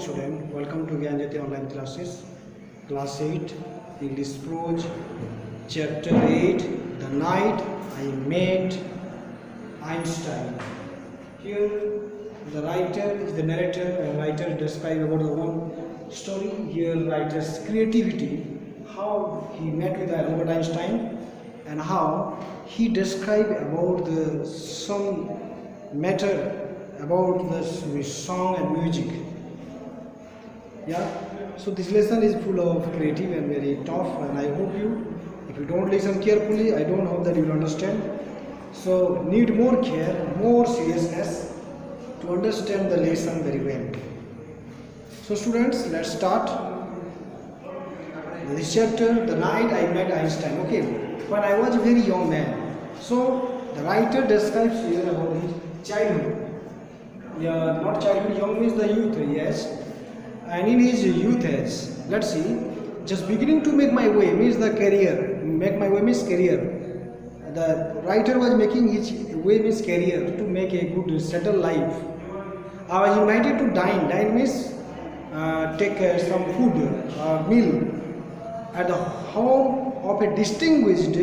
student, welcome to GYANJYOTI online classes, class 8, English prose, chapter 8, the night I met Einstein. Here the writer is the narrator and writer describes about the own story. Here writer's creativity, how he met with Albert Einstein and how he described about the some matter about the song and music. Yeah, so this lesson is full of creative and very tough, and I hope you, if you don't listen carefully, I don't hope that you will understand. So need more care, more seriousness to understand the lesson very well. So students, let's start this chapter, the night I met Einstein. Okay, when I was a very young man. So the writer describes here about his childhood. Yeah, not childhood, young means the youth, yes. And in his youth age, let's see, just beginning to make my way means the career. Make my way means career. The writer was making his way means career to make a good settled life. I was invited to dine. Dine means take some food, meal at the home of a distinguished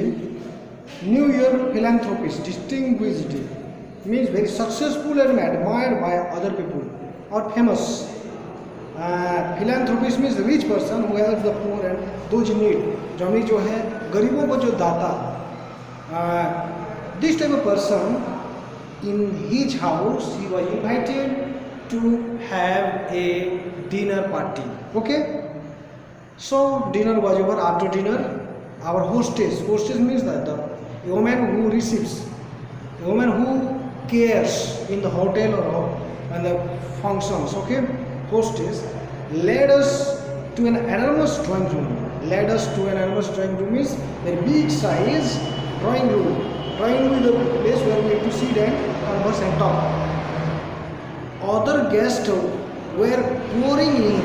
New Year philanthropist. Distinguished means very successful and admired by other people or famous. Philanthropist means rich person who helps the poor and those in need. जमी जो है गरीबों को जो दाता. This type of person, in his house he was invited to have a dinner party. Okay. So dinner was over. After dinner, our hostess means that a woman who receives, a woman who cares in the hotel or and the functions. Okay. Hostess led us to an enormous drawing room. Led us to an enormous drawing room is a big size drawing room. Drawing room is the place where we have to sit and converse and talk. Other guests were pouring in.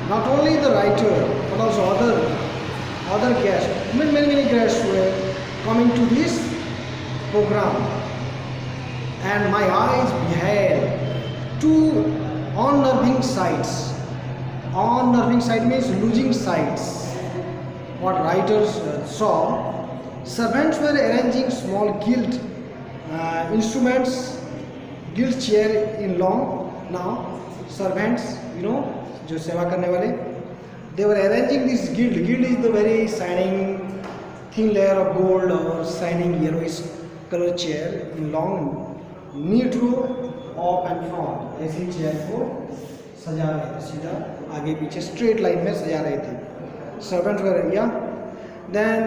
Not only the writer, but also other guests. Many guests were coming to this program, and my eyes beheld two unnerving sights. Unnerving sight means losing sights. What writers saw, servants were arranging small gilt instruments, gilt chair in long. Now servants, जो सेवा करने वाले, they were arranging this gilt. Gilt is the very shining thin layer of gold or shining yellowish color chair in long neat row up and front. ऐसी chair को सजा रहे थे, सीधा आगे पीछे स्ट्रेट लाइन में सजा रहे थे. सर्वेंट्स वर या then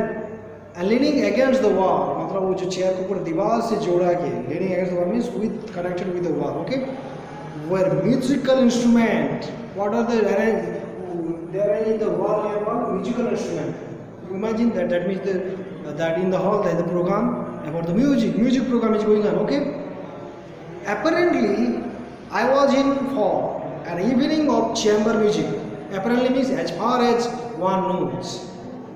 leaning against the wall, मतलब वो जो चेयर को ऊपर दीवार से जोड़ा के, leaning against the wall means with connected with the wall. Okay, were musical instrument. What are they arranged? They are in the wall here about musical instrument. Imagine that. That means that in the hall there is the program about the music program is going on. Okay. Apparently, I was in for an evening of chamber music. Apparently means as far as one knows.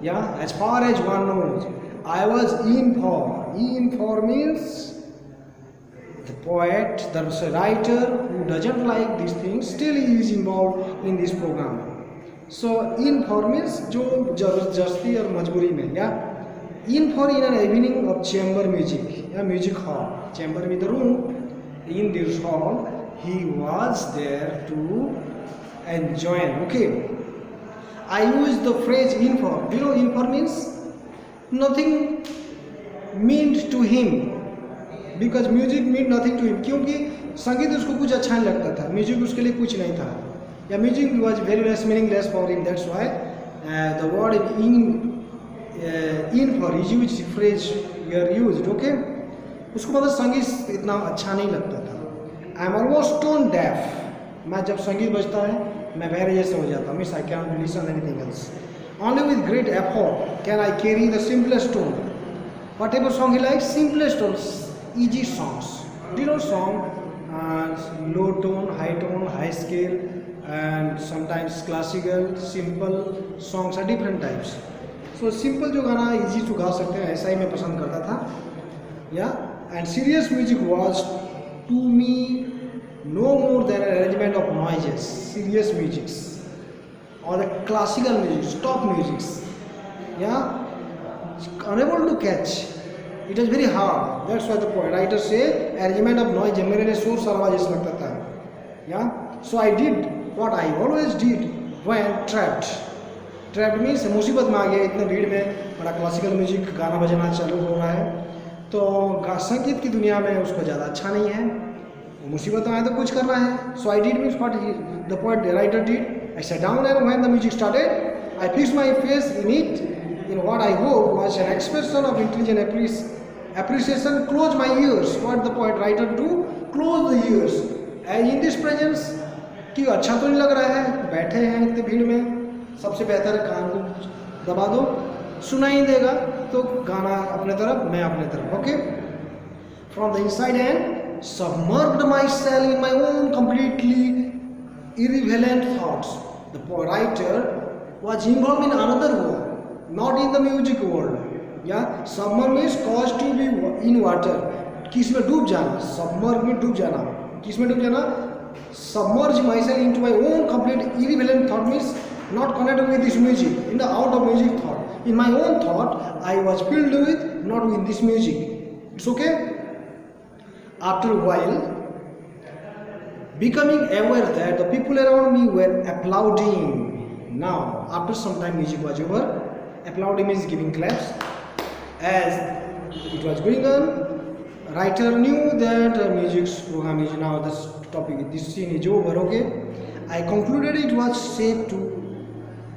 Yeah, as far as one knows. I was in for. In for means the poet, the writer who doesn't like these things, still is involved in this program. So in for means जो जबरदस्ती और मजबूरी में. Yeah, in for in an evening of chamber music. Yeah, music hall. Chamber means the room. In this hall, he was there to enjoy. Okay, I use the phrase in for. In for means nothing meant to him, because music meant nothing to him. क्योंकि संगीत उसको कुछ अच्छा नहीं लगता था, music उसके लिए कुछ नहीं था. या music was very less meaningless for him. That's why the word in for is used, phrase here used. Okay, उसको मतलब संगीत इतना अच्छा नहीं लगता था. I am almost tone deaf. मैं जब संगीत बजता है मैं बहरे जैसे हो जाता हूँ. Means I can listen anything else. Only with great effort can I carry the simplest tone. What ever song he like, simplest tone, easy songs. Song, low tone, high scale, and sometimes classical, simple songs are different types. So simple जो गाना easy to गा सकते हैं ऐसा ही मैं पसंद करता था. Yeah, and serious music was to me no more than an arrangement of noises, serious musics, or the classical music, stop musics. Yeah, unable to catch. It is very hard. That's why the writer say arrangement of noise. मेरे लिए शोर शराबा जैसा लगता था. Yeah. So I did what I always did when trapped. Trapped means मुसीबत में आ गया इतने भीड़ में, बड़ा क्लासिकल म्यूजिक गाना बजाना चालू हो रहा है, तो संगीत की दुनिया में उसको ज़्यादा अच्छा नहीं है, मुसीबत में आए तो कुछ करना है. So I did means what the poet, the writer did. I sat down and when the music started, I fixed my face in it, in what I hope was an expression of intelligent appreciation. Close my ears. What the poet writer do? Close the ears. And in this presence, कि अच्छा तो नहीं लग रहा है, बैठे हैं इतने भीड़ में, सबसे बेहतर है कान को दबा दो, सुनाई देगा, तो गाना अपने तरफ, मैं अपने तरफ. Okay. From the inside and submerged myself in my own completely irrelevant thoughts. The writer was involved in another world, not in the music world. Yeah, submerge means caused to be in water. किस में डूब जाना, submerge में डूब जाना, किस में डूब जाना? Submerge myself into my own complete irrelevant thought means not connected with this music, in the out of music thought. In my own thought, I was filled with, not with this music. It's okay. After a while, becoming aware that the people around me were applauding. Now, after some time, music was over. Applauding means giving claps. As it was going on, writer knew that music's program is now this topic. This scene is over. Okay, I concluded it was safe to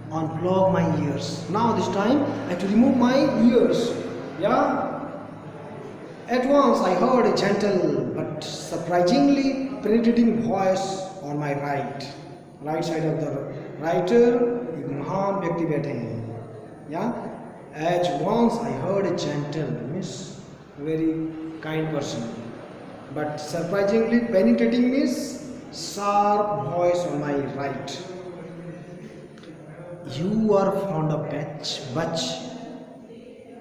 unplug my ears. Now this time I have to remove my ears. Yeah. At once I heard a gentle but surprisingly penetrating voice on my right side of the writer. एक महान व्यक्ति बैठे हैं. Yeah. At once I heard a gentle, means very kind person, but surprisingly penetrating means sharp voice on my right. You are fond of Bach,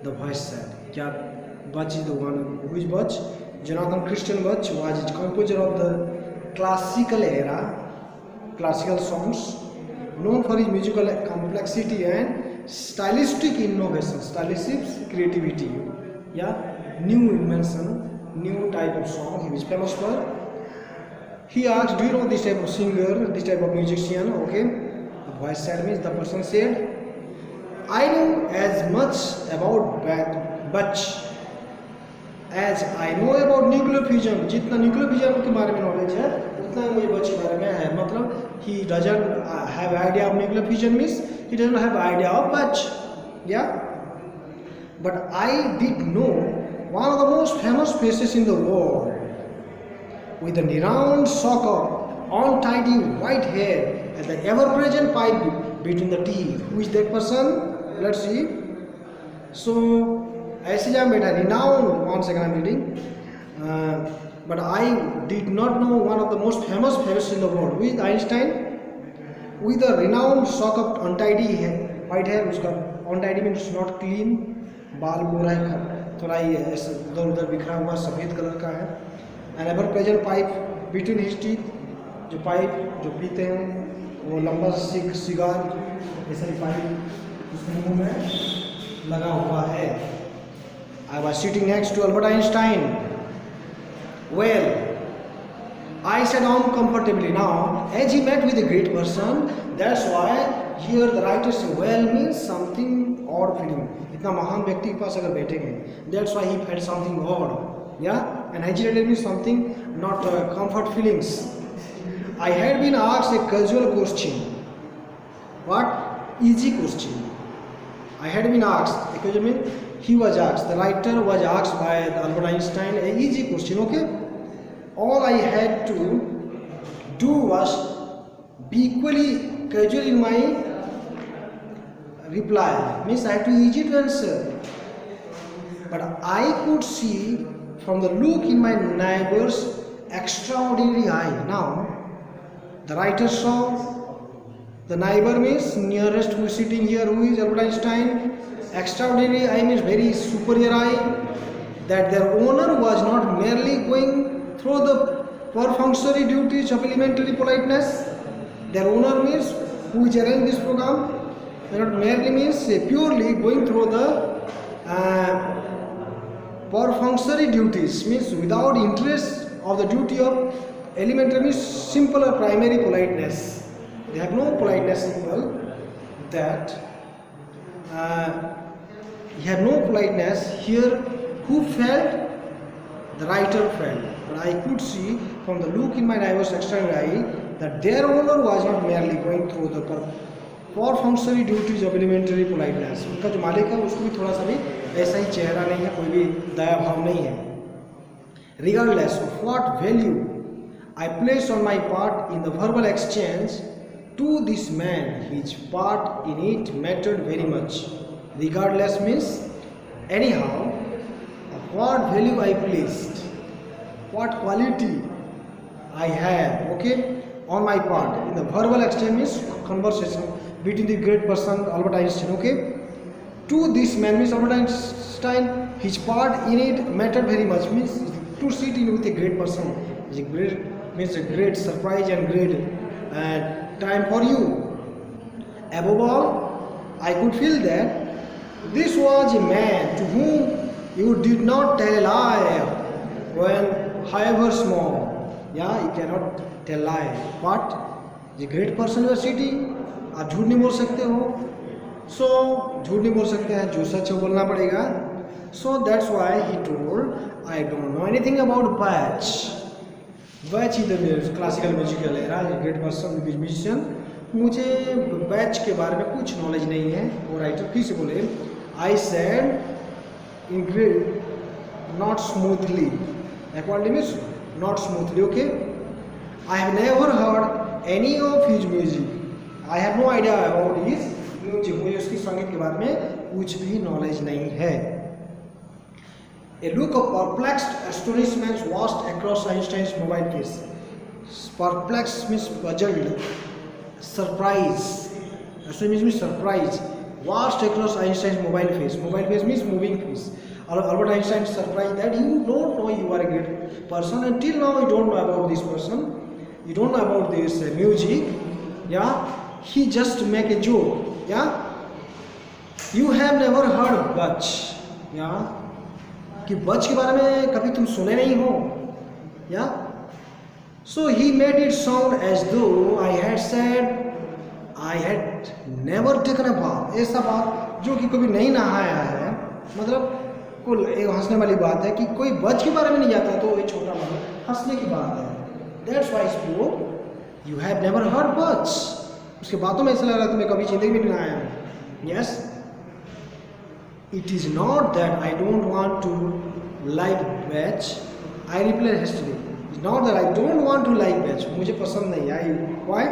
the voice said. Yeah, Bach is the one. Who is Bach? Jonathan Christian Bach was the composer of the classical era, classical songs, known for his musical complexity and stylistic innovation, stylistic creativity. Yeah, new invention, new type of song he was famous for. He asked, do you know this type of singer, this type of musician? Okay, the voice said means the person said, I know as much about Bach as I know about nuclear fusion. जितना nuclear fusion के बारे में knowledge है, उतना मुझे Bach के बारे में है. मतलब he doesn't have idea of nuclear fusion means he doesn't have idea of Bach. Yeah, but I did know one of the most famous faces in the world, with a renowned shock of untidy white hair and the ever-present pipe between the teeth. Who is that person? Let's see. So, ऐसे जहाँ बैठा renowned. One second, I'm reading. But I did not know one of the most famous faces in the world. Who is Einstein? With a renowned shock of untidy hair, white hair. उसका untidy means not clean. बाल गोरा है, थोड़ा ही इधर उधर बिखरा हुआ सफ़ेद कलर का है. And ever present pipe between his teeth, जो पाइप जो पीते हैं वो लंबा सिगार ऐसा ही पाइप उसके मुंह में लगा हुआ है. I was sitting next to Albert Einstein. Well, I sat down comfortably. Now, as he met with a great person, that's why here the writer says, well means something odd feeling. इतना महान व्यक्ति के पास अगर बैठेंगे, that's why he felt something odd. Yeah, and agitated means something not comfort feelings. I had been asked a casual question. What? Easy question. I had been asked. A casual means he was asked. The writer was asked by Albert Einstein a easy question. Okay. All I had to do was be equally casual in my reply. Means I had to easy to answer. But I could see from the look in my neighbor's extraordinary eye. Now, the writer saw the neighbor means nearest who is sitting here, who is Albert Einstein. Extraordinary eye means very superior eye. That their owner was not merely going through the perfunctory duties of elementary politeness. Their owner means who is arranging this program. Not merely means purely going through the perfunctory duties, means without interest of the duty of elementary means simple or primary politeness. They have no politeness equal that. He had no politeness here. Who felt? The writer felt. But I could see from the look in my diverse external eye that their owner was not merely going through the perfunctory duties of elementary politeness. उनका जो मालिक है उसको भी थोड़ा सा भी ऐसा ही चेहरा नहीं है, कोई भी दया भाव नहीं है. Regardless of what value I place on my part in the verbal exchange, to this man his part in it mattered very much. Regardless means anyhow of what value I placed, what quality I have, okay, on my part in the verbal exchange means conversation between the great person Albert Einstein, okay. To this man means Albert Einstein, his part in it mattered very much, means to sit in with a great person is a great, means a great surprise and great time for you. Above all, I could feel that this was a man to whom you did not tell a lie when however small. Yeah, you cannot tell lie, but the great person you are sitting, आप झूठ नहीं बोल सकते हो. So झूठ नहीं बोल सकते हैं, जो सच है बोलना पड़ेगा. So that's why he told, I don't know anything about batch. Batch इधर क्लासिकल म्यूजिकल है, ग्रेट पर्सन म्यूजिशियन, मुझे बैच के बारे में कुछ नॉलेज नहीं है. वो राइटर फिर से बोले, I said in great not smoothly, according means not smoothly, okay. I have never heard any of his music, I have no idea about his music, मुझे उसकी संगीत के बारे में कुछ भी नॉलेज नहीं है. A look of perplexed astonishment washed across Einstein's mobile face. Perplexed means puzzled. Surprise. Astonishment means surprise. Washed across Einstein's mobile face. Mobile face means moving face. Albert Einstein is surprised that you don't know you are a great person. Until now you don't know about this person. You don't know about this music. Yeah. He just make a joke. Yeah. You have never heard of Bach. Yeah. कि बच के बारे में कभी तुम सुने नहीं हो, yeah. So he made it sound as though I had said I had never taken a bath. ऐसा बात जो कि कभी नहीं नहाया है, मतलब कुल एक हंसने वाली बात है कि कोई बच के बारे में नहीं जाता तो ये छोटा मतलब हंसने की बात है. That's why spoke you have never heard बच. उसके बातों में ऐसा लग रहा है तुम्हें कभी जिंदगी में नहीं नहाया है. Yes, it is not that I don't want to like batch. I replied hastily. It's not that I don't want to like batch. मुझे पसंद नहीं आई. Why?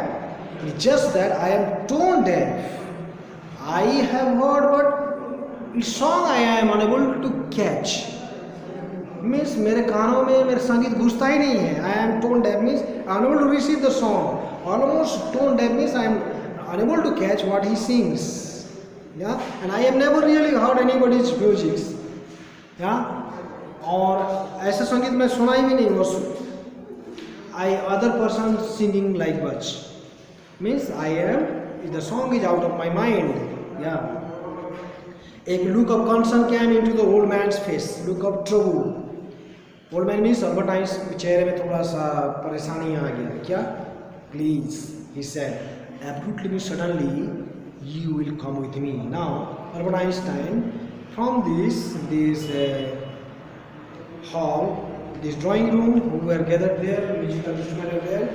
It's just that I am tone deaf. I have heard, but its song I am unable to catch. Means मेरे कानों में मेरे संगीत घुसता ही नहीं है. I am tone deaf means unable to receive the song. Almost tone deaf means I am unable to catch what he sings. Yeah, and I have never really heard anybody's music. Yeah, और ऐसा संगीत मैं सुना ही भी नहीं. वो I other person singing like Bach means I am, the song is out of my mind. Yeah. एक look of concern came into the old man's face. Look of trouble. Old man means Albert Einstein के चेहरे में थोड़ा सा परेशानी आ गया. क्या? Please, he said. Abruptly, suddenly. You will come with me. Now Albert Einstein from this hall, this drawing room, who were gathered there, musical instruments were there,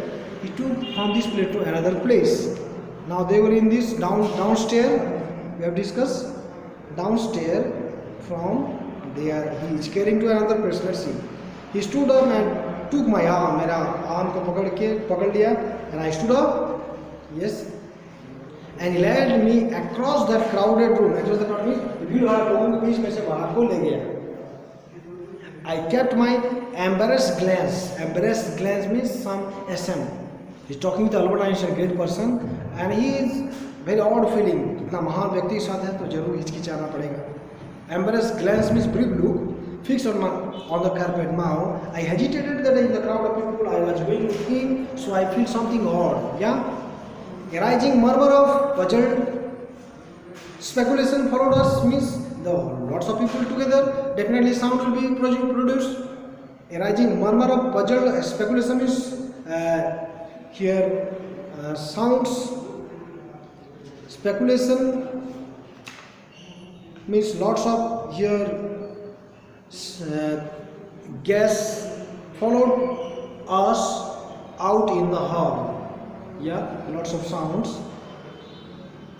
he took from this place to another place. Now they were in this downstairs, we have discussed, downstairs from there he is carrying to another place. Let's see. He stood up and took my arm, मेरा arm को पकड़ लिया, and I stood up. Yes. And he led me across that crowded room. Across the crowded room, भीड़ वाले लोगों के बीच में से बाहर को ले गया. I kept my embarrassed glance. Embarrassed glance means some SM. He's talking with Albert Einstein, great person, and he is very odd feeling. इतना महान व्यक्ति के साथ है तो जरूर हिचकिचाना पड़ेगा. Embarrassed glance means brief look fixed on the carpet. Now I hesitated that in the crowd of people I was going with him, so I feel something odd. Yeah, arising murmur of puzzled speculation followed us, means the lots of people together, definitely sound will be produced. Arising murmur of puzzled speculation is here sounds. Speculation means lots of here gas followed us out in the hall. Yeah, lots of sounds.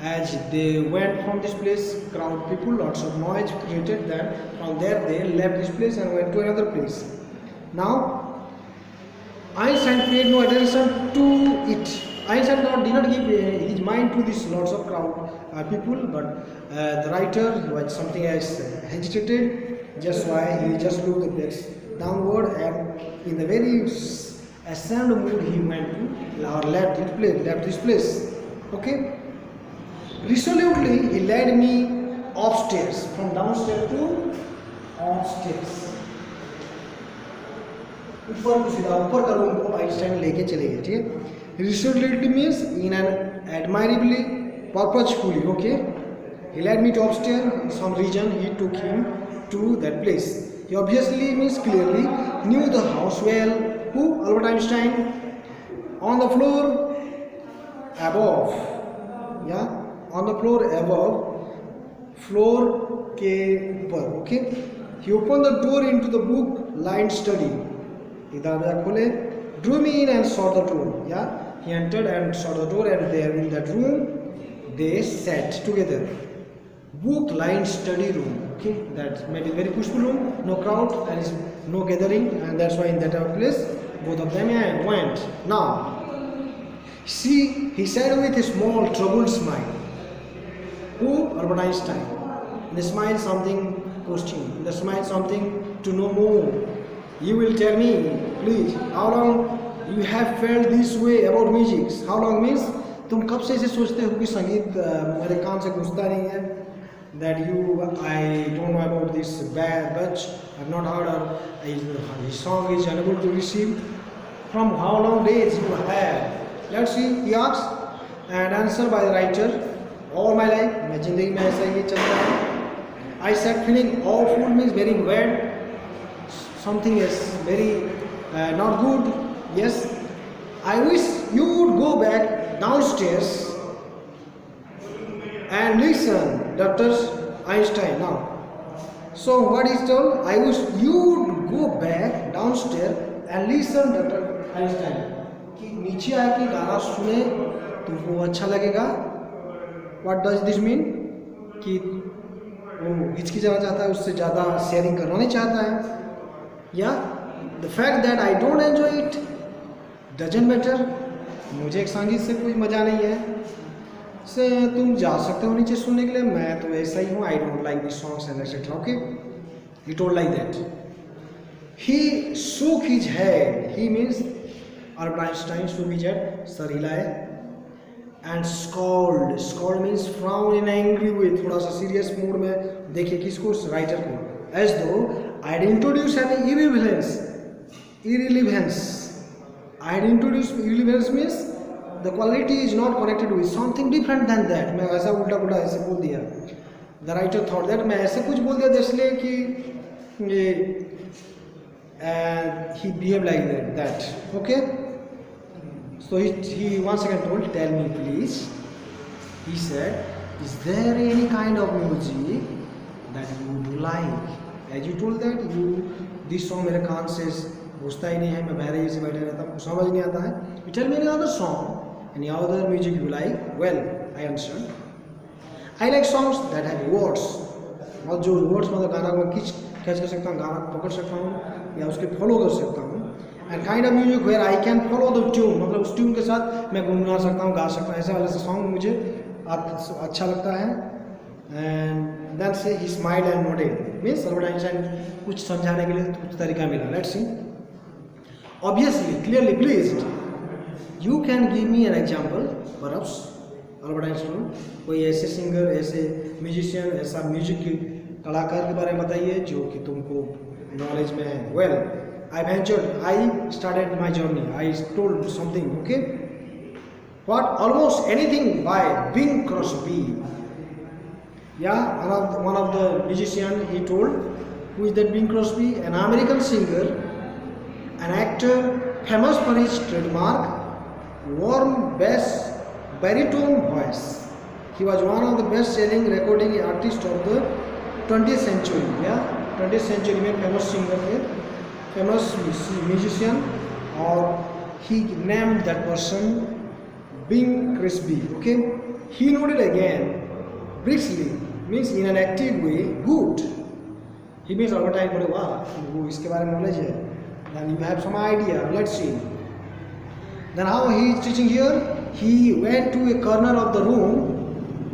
As they went from this place, crowd people, lots of noise created. That from there they left this place and went to another place. Now Einstein paid no attention to it. Einstein did not give his mind to this lots of crowd people, but the writer was something else hesitated. Just why he just looked the place downward, and in the very ashamed mood he went to or left this place. Okay. Resolutely he led me upstairs, from downstairs to upstairs. ऊपर को सीधा ऊपर का room को Einstein लेके चले गए. ठीक है. Resolutely means in an admirably, purposefully. Okay. He led me to upstairs. In some region he took him to that place. He obviously means clearly knew the house well. Who? Albert Einstein. On the floor above. Yeah. On the floor above, floor के ऊपर. Okay. He opened the door into the book lined study. दरवाजा खोले, drew me in and shut the door. Yeah. He entered and shut the door, and there in that room they sat together. Book lined study room. Okay. That made it very peaceful room. No crowd and no gathering, and that's why in that place both of them went. Now see, he said with a small troubled smile. Who? Albert Einstein. The smile something question. The smile something to know more. You will tell me, please, how long you have felt this way about music? How long means तुम कब से ऐसे सोचते हो कि संगीत मेरे कान से घुसता नहीं है? That I don't know about this but I've not heard or his song is unable to receive. From how long days you have? Let's see. He asks, and answer by the writer. All my life, मैं जिंदगी में ऐसा ही चलता है. I said feeling awful means very bad. Something is very not good. Yes. I wish you would go back downstairs and listen, Dr. Einstein. Now, so what is told? I wish you would go back downstairs and listen, Dr. Einstein. कि नीचे आके गाना सुने तुमको अच्छा लगेगा. What does this mean? कि वो हिचकिचाना चाहता है, उससे ज़्यादा शेयरिंग करना नहीं चाहता है. Yeah, the fact that I don't enjoy it doesn't matter. मुझे एक संगीत से कोई मज़ा नहीं है. से तुम जा सकते हो नीचे सुनने के लिए, मैं तो ऐसा ही हूँ. I don't like these songs and etc. Okay, he told like that. He shook his head. He means Albert Einstein shook his head. Sir हिलाए. And scowled. Scowled means frown in angry way. थोड़ा सा serious mood में देखिए किसको, writer को. As though I had introduced an irrelevance. I had introduced irrelevance means the quality is not connected with something different than that. मैं ऐसा उल्टा पुल्टा ऐसे बोल दिया. The writer thought that मैं ऐसे कुछ बोल दिया इसलिए कि ये and he behaved like that. Okay. So he once again told, tell me please. He said, is there any kind of music that you would like? As you told that this song मेरे कान से घुसता ही नहीं है, मैं बहरे से बैठे रहता हूँ, समझ नहीं आता है. You tell me any other song, any other music you like? Well, I understand. I like songs that have words. और जो words मतलब गाना को मैं कैच कर सकता हूँ, गाना पकड़ सकता हूँ या उसके फॉलो कर सकता हूँ. And kind of music where I can follow the tune, मतलब उस ट्यून के साथ मैं गुनगुना सकता हूँ, गा सकता हूँ. ऐसे वाले से सॉन्ग मुझे अच्छा लगता है. And then say he smiled and nodded. Means Albert Einstein कुछ समझाने के लिए कुछ तरीका मिला. Let's see. Obviously, clearly pleased. You can give me an example, perhaps. Albert Einstein, कोई ऐसे सिंगर, ऐसे म्यूजिशियन, ऐसा म्यूजिक कलाकार के बारे में बताइए जो कि तुमको knowledge में है. Well, I ventured. I started my journey. I told something. Okay. What? Almost anything by Bing Crosby. Yeah, one of the musician he told. Who is that Bing Crosby? An American singer, an actor, famous for his trademark warm bass baritone voice. He was one of the best-selling recording artists of the 20th century. Yeah, 20th century में famous singer थे, famous musician, और he named that person Bing Crosby. Okay, he noted again, briskly means in an active way, good. He means advertise करे वाह, वो इसके बारे में knowledge है. Then you have some idea. Let's see. Then how he is teaching here? He went to a corner of the room.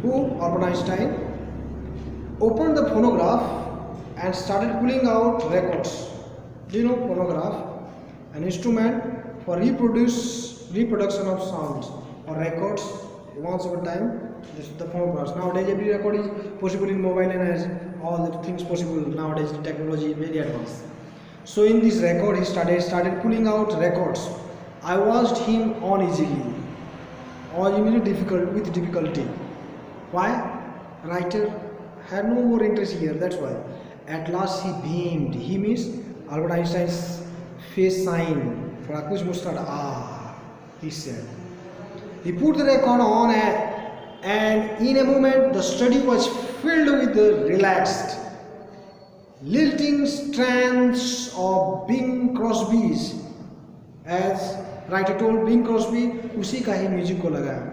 Who? Albert Einstein opened the phonograph and started pulling out records. Do you know phonograph? An instrument for reproduction of sounds or records once over time. This is the phonographs. Nowadays every record is possible in mobile and has all the things possible. Nowadays the technology is very advanced. So in this record he started pulling out records. I watched him uneasily or with difficulty. Why? Writer had no more interest here, that's why. At last he beamed. He means Albert Einstein's face sign. For kuch mustard, he said. He put the record on and in a moment the study was filled with the relaxed, lilting strands of Bing Crosby's. As writer told, Bing Crosby उसी का ही music को लगाया.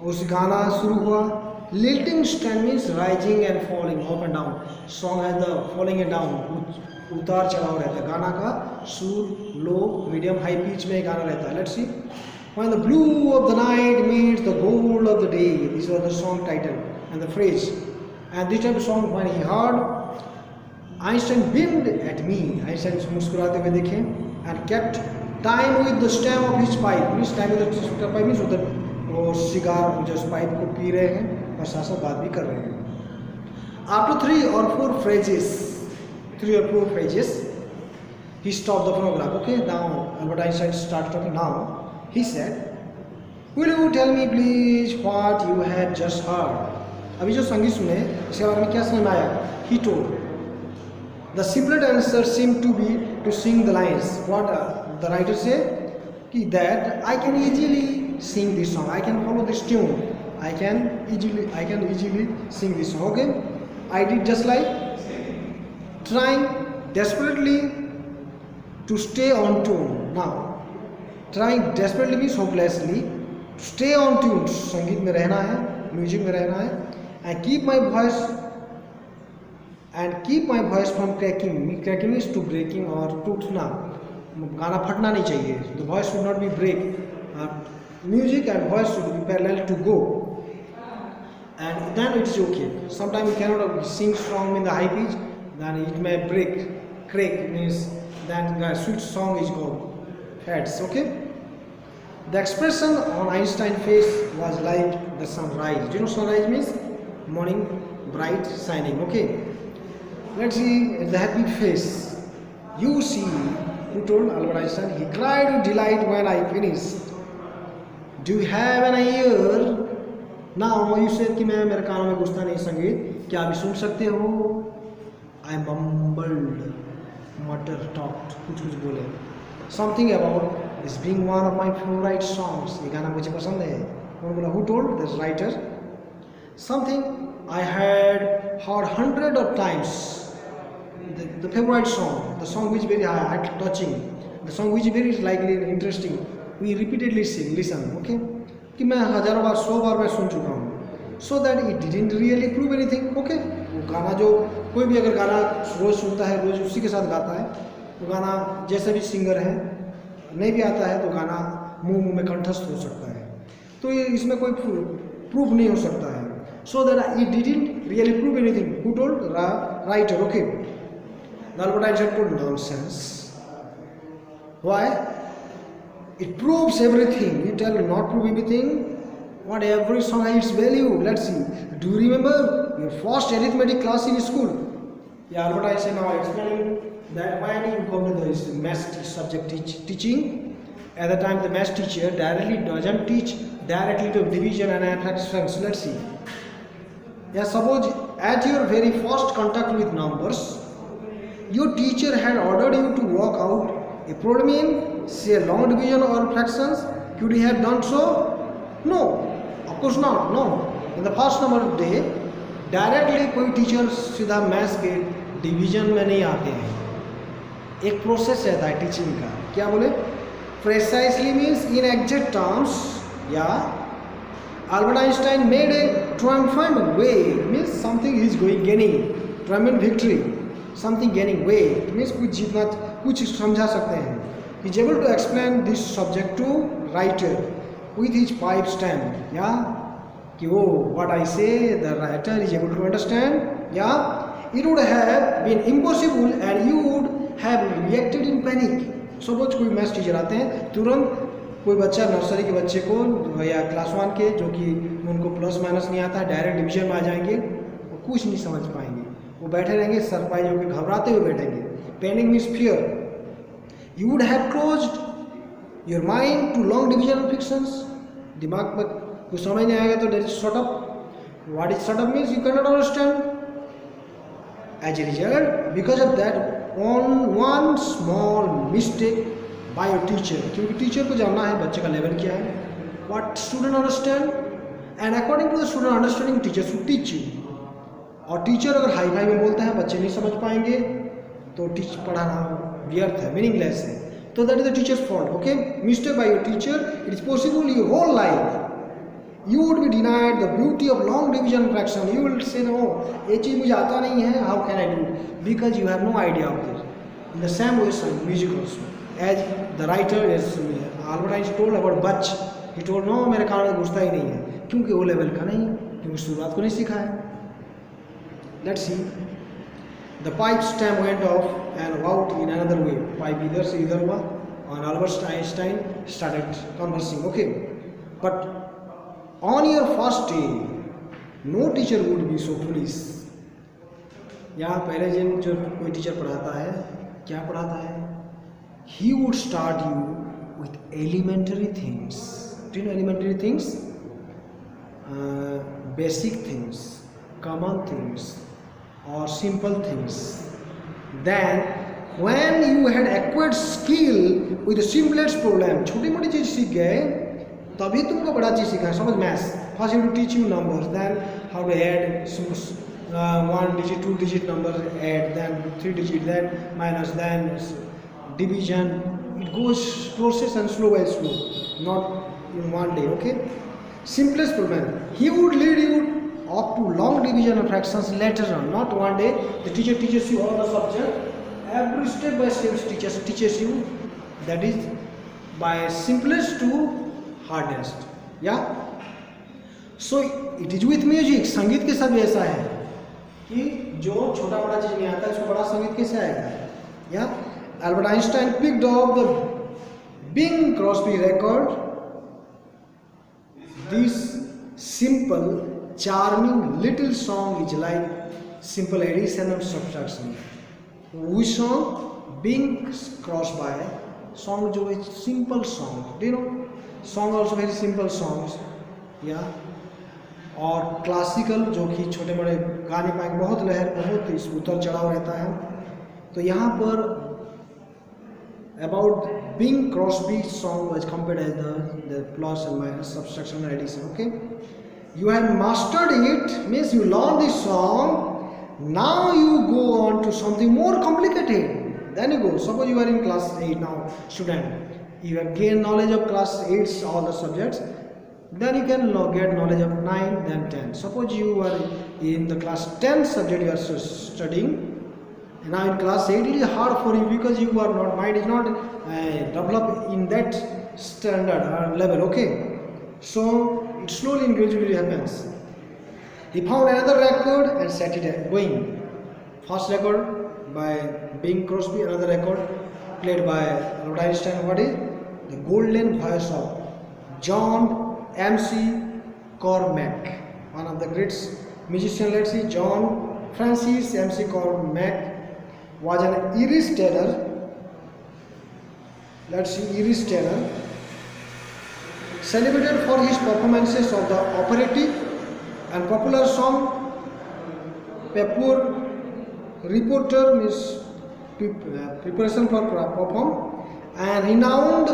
उस गाना शुरू हुआ. Lilting strand means rising and falling, up and down. Song has the falling and down, उतार चढ़ाव रहता है. गाना का सुर लो मीडियम हाई पिच में गाना रहता है. Let's see. When the blue of the night meets the gold of the day. This was the song title and the phrase. And this type of song when he heard, Einstein beamed at me. Einstein मुस्कुराते हुए देखे and kept time with the stem of his pipe. Means time with the pipe means उधर वो cigar जो pipe को P रहे हैं और साथ साथ बात भी कर रहे हैं. After three or four phrases, he stopped the phonograph. Okay, now Albert Einstein started talking. Now he said, "Will you tell me please what you had just heard?" अभी जो संगीत सुने इसके बारे में क्या समझ में आया? He told. The simplest answer seemed to be to sing the lines. What the writer said? That I can easily sing this song. I can follow this tune. I can easily sing this song. Okay, I did just like trying desperately to stay on tune. Now, trying desperately means hopelessly. Stay on tune. संगीत में रहना है, music में रहना है, and keep my voice from cracking. Cracking means to breaking or टूटना. गाना फटना नहीं चाहिए. The voice should not be break. Music and voice should be parallel to go, and then it's okay. Sometimes you cannot sing strong in the high pitch, then it may crack means then the sweet song is gone. Fades. Okay. The expression on Einstein's face was like the sunrise. Do you know sunrise means morning, bright, shining. Okay. Let's see the happy face. You see, who told Albert Einstein? He cried with delight when I finished. Do you have an ear? Now you said कि मैं मेरे कानों में घुसता नहीं संगीत. क्या अभी सुन सकते हो? I mumbled, muttered, talked, कुछ बोले. Something about this being one of my favorite songs. ये गाना मुझे पसंद है. कौन बोला? Who told? This writer. Something I had heard hundreds of times. The favorite song, the song which very touching, the song which very likely interesting. We repeatedly listen. Okay, कि मैं हजारों बार 100 बार मैं सुन चुका हूँ. So that it didn't really prove anything. Okay, वो गाना जो कोई भी अगर गाना रोज सुनता है, रोज उसी के साथ गाता है, तो गाना जैसे भी सिंगर है नहीं भी आता है तो गाना मुंह में कंठस्थ हो सकता है. तो ये इसमें कोई प्रूफ नहीं हो सकता है. So that it didn't really prove anything. Who told? Writer. Okay. Albert Einstein told nonsense. Why? It proves everything. You tell not prove everything. What every song has its value. Let's see. Do you remember your first arithmetic class in school? Yeah, Albert Einstein now explaining that when you come to the math subject teaching, at the time the math teacher directly doesn't teach directly to division and fractions. Let's see. Yeah, suppose at your very first contact with numbers, your teacher had ordered you to work out a problem in, say, long division or fractions. Could you have done so? No, of course not. No. In the first number of day, directly कोई teacher सीधा maths के division में नहीं आते हैं. एक process रहता है टीचिंग का. क्या बोले? प्रेसाइसली मीन्स इन एग्जैक्ट टर्म्स. या Albert Einstein made a triumphant way, means something is going gaining, triumphant victory, something gaining way, it means कुछ जीतना, कुछ समझा सकते हैं. He is able to explain this subject to writer with his pipe stem. Yeah, कि वो what I say the writer is able to understand. Yeah, it would have been impossible and you would have reacted in panic. Suppose कोई maths teacher आते हैं, तुरंत कोई बच्चा nursery के बच्चे को या क्लास 1 के जो कि उनको प्लस माइनस नहीं आता, डायरेक्ट डिवीजन में आ जाएंगे, वो कुछ नहीं समझ पाएंगे. वो बैठे रहेंगे सरप्राइज होकर, घबराते हुए बैठेंगे. Panic means fear. You would have closed your mind to long division of fractions. दिमाग में कुछ समझ नहीं आएगा तो that is short up. What is short up means you can not understand. As a result because of that on one small mistake by your teacher, क्योंकि teacher को जानना है बच्चे का लेवल क्या है, what student understand, and according to the student understanding teacher should teach you. और teacher अगर हाई फाई में बोलता है बच्चे नहीं समझ पाएंगे तो टीच पढ़ाना व्यर्थ है, मीनिंगलेस है. तो that is the teacher's fault. Okay, mistake by your teacher, it is possible your whole life you would be denied the beauty of long division fraction. You will say no, ये चीज़ मुझे आता नहीं है, how can I do, because you have no idea of this. In the same way music also, as the writer is Albert Einstein told about Bach, he told no मेरे कान में घुसता ही नहीं है, क्योंकि वो लेवल का नहीं, क्योंकि शुरुआत को नहीं सीखा है. Let's see. The pipe stem went off and out in another way. Pipe इधर से इधर हुआ और Albert Einstein started conversing. Okay, but on your first day, no teacher would be so foolish. यहाँ पहले दिन जो कोई टीचर पढ़ाता है, क्या पढ़ाता है? He would start you with elementary things. Do you know elementary things? Basic things, common things, or simple things. Then, when you had acquired skill with the simplest problem, छोटी मोटी चीज़ सीख गए, तभी तुमको बड़ा चीज़ सीखा है. समझ maths, first you to teach you numbers, then how to add 1 digit 2 digit numbers, add then 3 digit, then minus, then division. It goes process and slow by slow, not in one day. Okay, simplest problem. He would lead you up to long division of fractions later on, not one day. The teacher teaches you all the subject, every step by step teaches you, that is by simplest to hardest. Yeah, so it is with music. संगीत के साथ भी ऐसा है कि जो छोटा बड़ा चीज नहीं आता उसको बड़ा संगीत कैसे आएगा. Yeah, Albert Einstein picked up the Bing Crosby record. This simple, charming little song is like simple addition and subtraction. Which song? Bing Crosby song जो है simple song. Do you know? Song also very simple songs. Yeah. और classical जो कि छोटे बड़े गाने पाएंगे, बहुत लहर, बहुत इस उतर चढ़ाव रहता है. तो यहाँ पर about Bing Crosby song was compared as the plus and minus, subtraction and addition. Okay, you have mastered it, means you learn this song. Now you go on to something more complicated. Then you go. Suppose you are in class 8 now, student. You have gained knowledge of class 8 all the subjects. Then you can get knowledge of 9, then 10. Suppose you are in the class 10 subject you are studying. Now in class 8 it is hard for you because you are not, mind is not developed in that standard level. Okay, so it slowly and gradually happens. He found another record and set it going. First record by Bing Crosby, another record played by Albert Einstein. What is the golden voice of John MC Cormack, one of the great musicians. Let's see, John Francis MC Cormac was an Irish tenor. Let's see, Irish tenor, celebrated for his performances of the operatic and popular song Pepper Reporter means preparation for perform, and renowned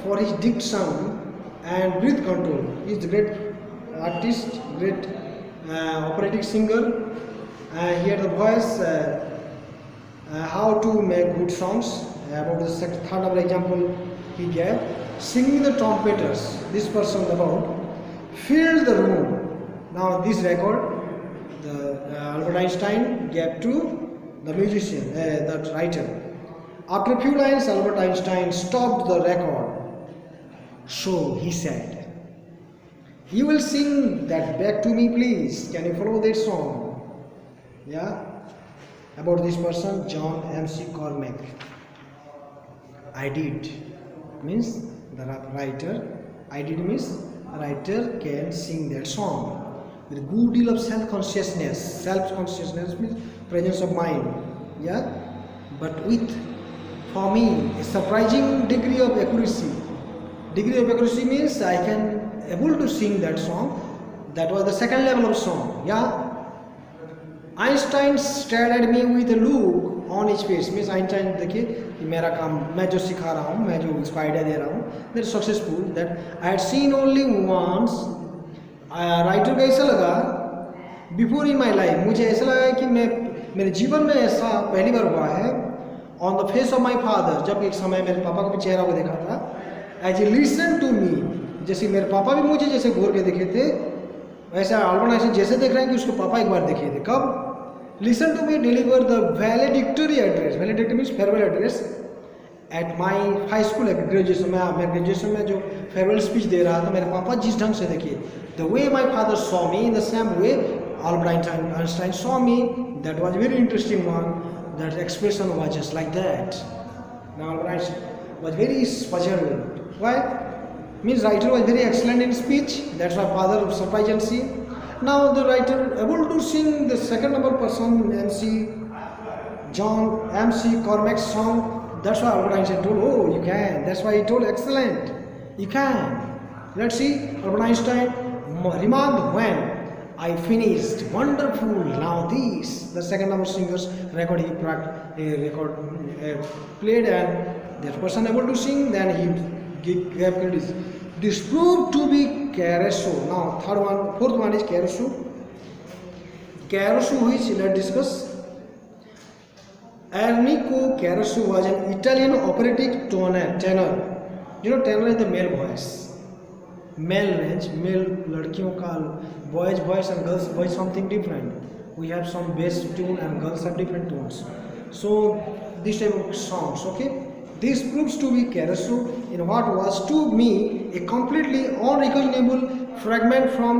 for his diction and breath control. He is a great artist, great operatic singer. He had the voice, how to make good songs. About the third number example he gave, singing the trumpeters. This person about filled the room. Now this record, the Albert Einstein gave to the musician, the writer. After a few lines, Albert Einstein stopped the record. So he said, "You will sing that back to me, please. Can you follow that song?" Yeah. About this person, John MC Cormac. I did means the writer. I did means writer can sing that song with a good deal of self-consciousness. Self-consciousness means presence of mind. Yeah, but with, for me, a surprising degree of accuracy. Degree of accuracy means I can able to sing that song. That was the second level of song. Yeah. Einstein stared at me with a look on his face. Means Einstein देखिए कि मेरा काम मैं जो सिखा रहा हूँ, मैं जो इसको आइडिया दे रहा हूँ, that is successful. That I had seen only once. Writer को ऐसा लगा बिफोर इन माई लाइफ, मुझे ऐसा लगा कि मैं मेरे जीवन में ऐसा पहली बार हुआ है on the face of my father. जब एक समय मेरे पापा को भी चेहरा को देखा था, as a listen to me, जैसे मेरे पापा भी मुझे जैसे घूर के देखे थे, वैसे अल्बर्ट आइंस्टाइन जैसे देख रहे हैं कि उसके पापा एक बार देखे थे. कब? Listen to me deliver the valedictory address. Valedictory means farewell address at my high school. Graduation में, मैं ग्रेजुएशन में जो फेयरवेल स्पीच दे रहा था, मेरे पापा जिस ढंग से देखिए, the way my father saw me, in the same way Albert Einstein saw me. That was a very interesting one. That expression was just like that. Now Albert Einstein was very puzzled. Why? Means writer was very excellent in speech. That's why father surprised and see. Now the writer able to sing the second number person John MC Cormac's song. That's why Albert Einstein told, oh, you can. That's why he told, excellent. You can. Let's see. Albert Einstein remarked when I finished. Wonderful. Now this, the second number singer's record he played, and that person able to sing. Then he gave credit. This proved to be Caruso. Now fourth one is Caruso. Caruso, which let's discuss. Enrico Caruso was an Italian operatic tenor. You know, tenor is the male voice. Male range, male लड़कियों का boys voice and girls voice something different. We have some bass tune and girls have different tones. So this type of songs, okay. This proves to be Caruso in what was to me a completely unrecognizable fragment from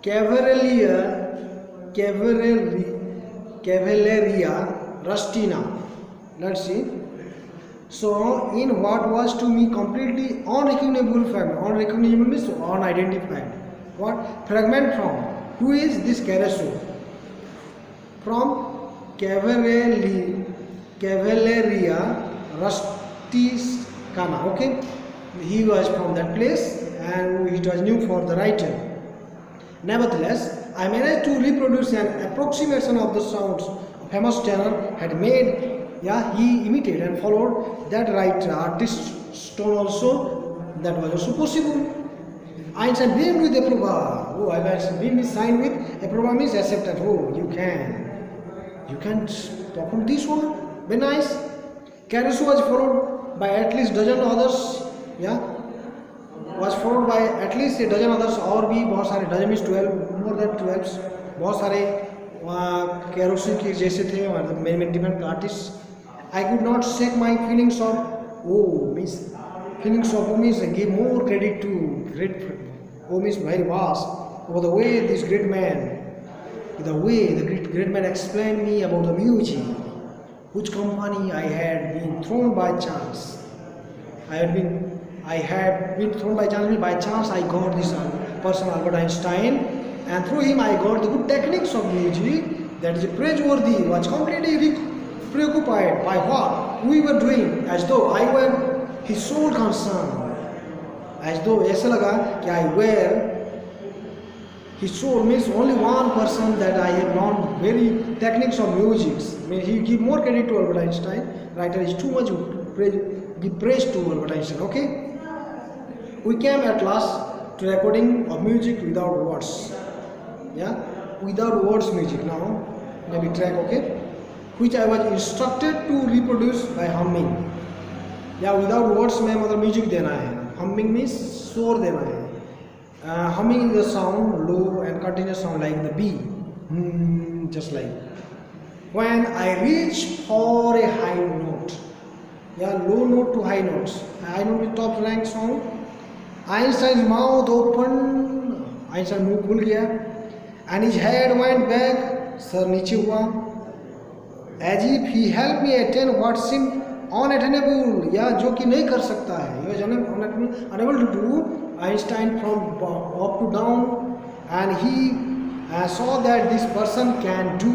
Cavalleria Rustina. Let's see. So, in what was to me completely unrecognizable fragment. Unrecognizable means unidentified. What? Fragment from. Who is this Caruso? From Cavalleria Rusticana. Okay? He was from that place and it was new for the writer. Nevertheless, I managed to reproduce an approximation of the sounds a famous tenor had made. Yeah, he imitated and followed that right artist's tone also. That was also possible. Einstein beamed with approval. Oh, Einstein beamed signed with approval means accepted. Oh, you can perform this one. Very nice. Caruso was followed by at least dozen others. Yeah, was followed by at least a dozen others. और भी बहुत सारे, dozen means 12, more than 12. बहुत सारे Caruso के जैसे थे और many different artists. I could not shake my feelings of means give more credit to great. Means very vast over the way this great man, the way the great man explained me about the music, which company I had been thrown by chance. I had been thrown by chance. By chance I got this person Albert Einstein, and through him I got the good techniques of music, that is praiseworthy, was completely preoccupied by what we were doing, as though I were his sole concern. As though ऐसा लगा कि I were his soul, means only one person that I have learned very techniques of music. I mean, he give more credit to Albert Einstein. Writer is too much give praise to Albert Einstein. Okay, we came at last to recording of music without words. Yeah, without words music. Now maybe track, okay, which I was instructed to reproduce by humming. Yeah, without words में मतलब music देना है. Humming means स्वर देना है. Humming is the sound, low and continuous sound like the bee, just like. When I reach for a high note, yeah, low note to high notes. High note is top rank sound. Einstein's mouth opened, Einstein मुंह खुल गया, and his head went back, sir नीचे हुआ, as if he helped me attain what seemed unattainable, या जो कि नहीं कर सकता है. He was unable to do Einstein from up to down, and he saw that this person can do.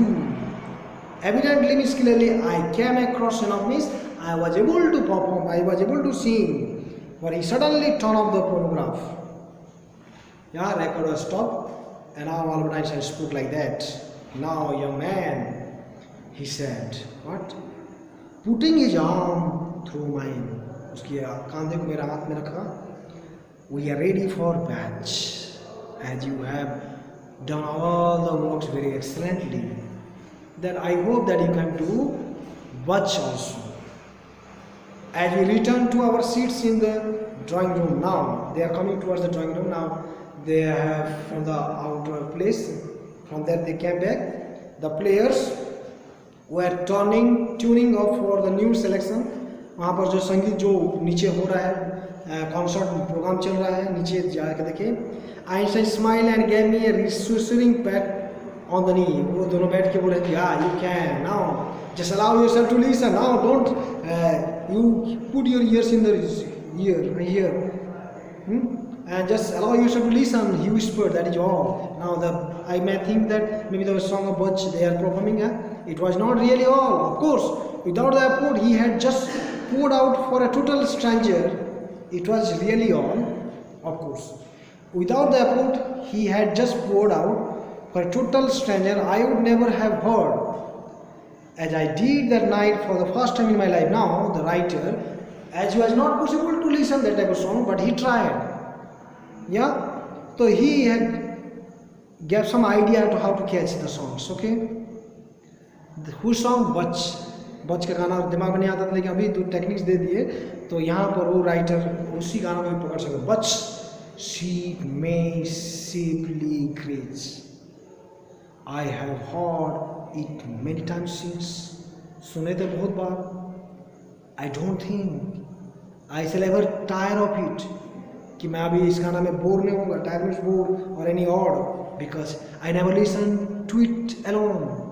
Evidently, means clearly, I came across enough, means I was able to perform, I was able to sing, but he suddenly turned off the phonograph. Yeah, record was stopped, and now Albert Einstein spoke like that. Now, young man, he said, what? Putting his arm through mine. उसकी कांधे को मेरा हाथ में रखा. We are ready for batch, as you have done all the works very excellently. Then I hope that you can do batch also. As we return to our seats in the drawing room now, they are coming towards the drawing room now. They have from the outer place. From there they came back. The players were tuning up for the new selection. वहाँ पर जो संगीत जो नीचे हो रहा है, concert programme चल रहा है, नीचे जाकर देखें. Einstein smiled and gave me a reassuring pat on the knee. वो दोनों बैठ के बोले, yeah, you can now. Just allow yourself to listen. Now don't you put your ears in the ear, and just allow yourself to listen. He whispered. That is all. Now I may think that maybe the song of Butch they are performing. It was not really all. Of course, without the effort he had just poured out for a total stranger. It was really all, of course. Without the effort he had just poured out for a total stranger, I would never have heard, as I did that night for the first time in my life. Now the writer, as it was not possible to listen that type of song, but he tried. Yeah, so he had gave some idea to how to catch the songs. Okay, who song बच का गाना दिमाग में नहीं आता था, लेकिन अभी दो टेक्निक्स दे दिए तो यहाँ पर वो राइटर उसी गाना को भी पकड़ सके. बच sheep may safely graze. I have heard it many times since. सुने थे बहुत बार. I don't think I shall ever tire of it. कि मैं अभी इस गाना में बोर नहीं होऊंगा. Tire means bored or any odd, because I never listen to it alone.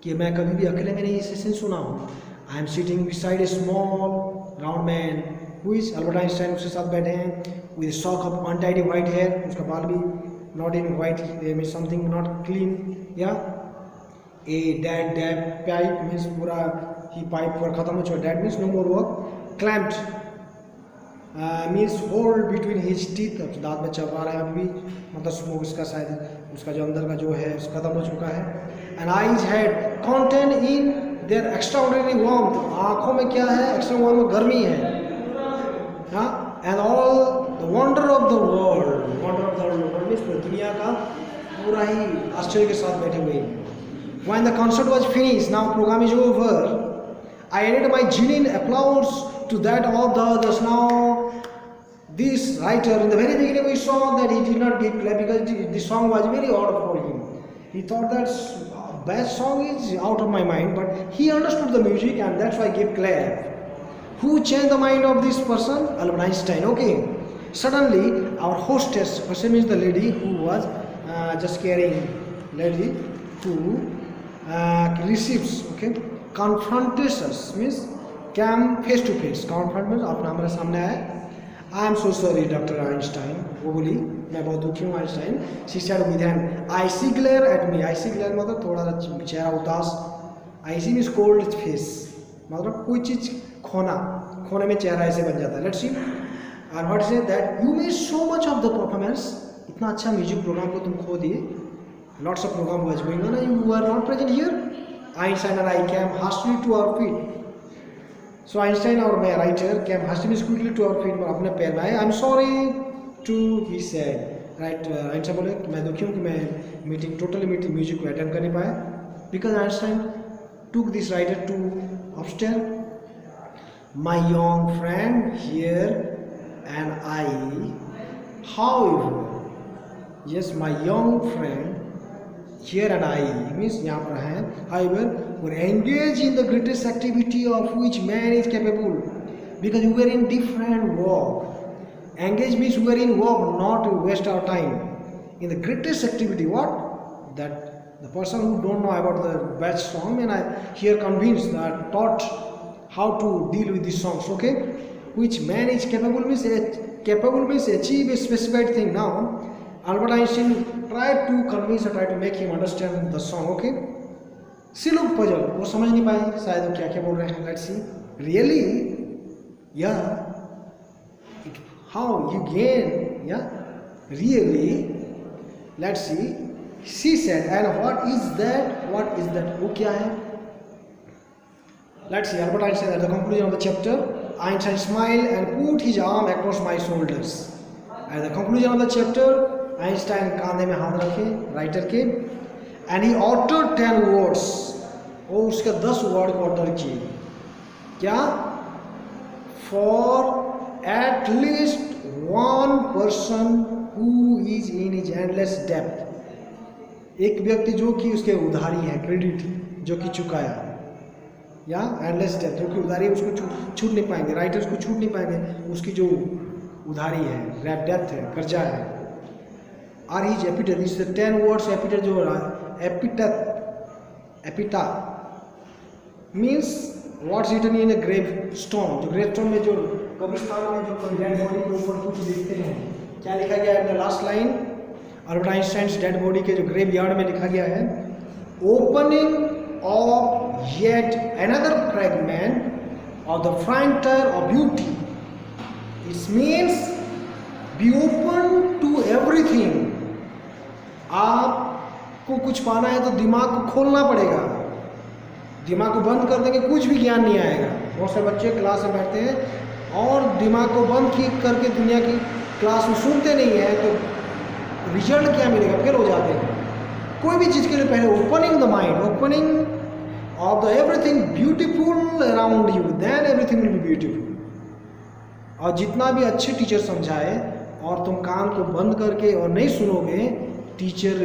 कि मैं कभी भी अकेले में नहीं इसे सुना हूँ. I am sitting beside a small round man who is Albert Einstein. उसके साथ बैठे हैं with a shock of untidy white hair. उसका बाल भी not in white, means something not clean. Yeah, a dab pipe means पूरा ही pipe पर खत्म हो चुका. Dab means no more work. Clamped means hold between his teeth. अब दांत में चबा रहा है अभी, मतलब स्मोक उसका शायद उसका जो अंदर का जो है खत्म हो चुका है. And eyes had content in their extraordinary warmth. आँखों में क्या है? Extraordinary warmth, गर्मी है. हाँ, and all the wonder of the world means दुनिया का पूरा ही आश्चर्य के साथ बैठे हुए. When the concert was finished, now program is over, I added my genuine applause to that of the others. Now this writer, in the very beginning we saw that he did not give clap because the song was very odd for him. He thought that best song is out of my mind, but he understood the music and that's why I gave clap. Who changed the mind of this person? Albert Einstein. Okay. Suddenly our hostess, person means the lady who was just carrying, lady who receives, okay, confronts us, means came face to face. Confront means अपना हमारे सामने आया. I am so sorry doctor Einstein, वो बोली मैं बहुत दुखी हूँ Einstein. She said with an icy glare at me, icy glare मतलब थोड़ा सा चेहरा उदास, आइसी मीन्स कोल्ड फेस, मतलब कोई चीज़ खोने में चेहरा ऐसे बन जाता है। Let's see and what is that you miss so much of the performance, इतना अच्छा म्यूजिक प्रोग्राम को तुम खो दिए, lots of program was going on, you are not present here. Einstein and I came hastily to our feet, so Einstein और मैं writer came hastily quickly to our feet, अपने पैर में आए। I am sorry to he said, right Einstein बोले कि मैं दुखी हूँ कि मैं मीटिंग म्यूजिक को अटेंड कर नहीं पाया, because Einstein took this writer to upstairs. My young friend here and I, however, yes, my young friend here and I means यहाँ पर है, however, were engaged in the greatest activity of which man is capable, because we were in different work. Engage means we were in work, not to waste our time. In the greatest activity, what? That the person who don't know about the best song, and I here convinced that taught how to deal with these songs, okay? Which man is capable means achieve a specified thing. Now Albert Einstein tried to convince or tried to make him understand the song, okay? See, look puzzle, वो समझ नहीं पाए शायद वो क्या क्या बोल रहे हैं। Let's see, really, yeah, how you gain, yeah, really, let's see. She said, and what is that? What is that? वो क्या है? Let's see. Albert Einstein at the conclusion of the chapter, Einstein smiled and put his arm across my shoulders. At the conclusion of the chapter, Einstein कांधे में हाथ रखे writer के, and he uttered 10 words. वो उसके 10 word को order किए। क्या? For at least one person who is in his endless debt. एक व्यक्ति जो कि उसके उधारी है, क्रेडिट जो कि चुकाया, या एंडलेस डेट जो कि उधारी है उसको छूट नहीं पाएंगे, राइटर्स को छूट नहीं पाएंगे, उसकी जो उधारी है, डेथ है, कर्जा है। आर हिज एपिटेट, इस 10 वर्ड्स एपिटेट जो epitaph means what's written in a grave stone, जो ग्रेव स्टोन में जो कब्रिस्तान में जो डेड बॉडी के ऊपर कुछ लिखते हैं, क्या लिखा गया है? Last line Albert Einstein dead body के जो ग्रेव यार्ड में लिखा गया है, opening of yet another fragment of the frontier of beauty, it means be open to everything. आपको कुछ पाना है तो दिमाग को खोलना पड़ेगा, दिमाग को बंद कर देंगे कुछ भी ज्ञान नहीं आएगा। बहुत से बच्चे क्लास में बैठते हैं और दिमाग को बंद करके दुनिया की क्लास में सुनते नहीं है, तो रिजल्ट क्या मिलेगा? फेल हो जाते हैं। कोई भी चीज़ के लिए पहले opening the mind, opening of the everything beautiful around you, then everything will be beautiful. और जितना भी अच्छे टीचर समझाए और तुम कान को बंद करके और नहीं सुनोगे, teacher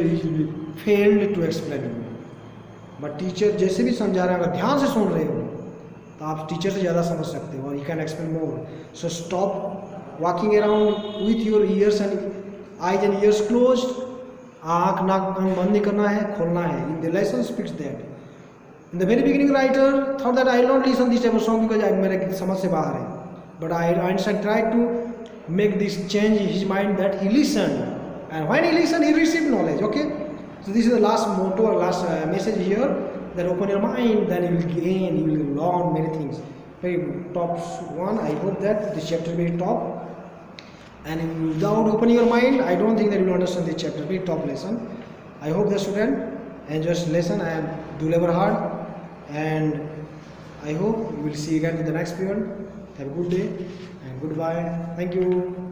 failed to explain you. But teacher जैसे भी समझा रहे हैं, अगर ध्यान से सुन रहे हो तो आप टीचर से ज़्यादा समझ सकते हो और you can explain more. So stop walking around with your ears and eyes and years closed. आँख नाक बंद नहीं करना है, खोलना है। In the lesson speaks that in the very beginning writer thought that I not listen this type of song because मेरे समझ से बाहर है, but Einstein tried to make this change in his mind that he listened, and when he listened he received knowledge. Okay, so this is the last motto or last message here, that open your mind, then you will gain, you will learn many things. Very top one. I hope that this chapter will be top, and without opening your mind I don't think that you will understand this chapter. Very top lesson. I hope the student enjoys lesson and do labor hard, and I hope we will see you again in the next period. Have a good day and goodbye. Thank you.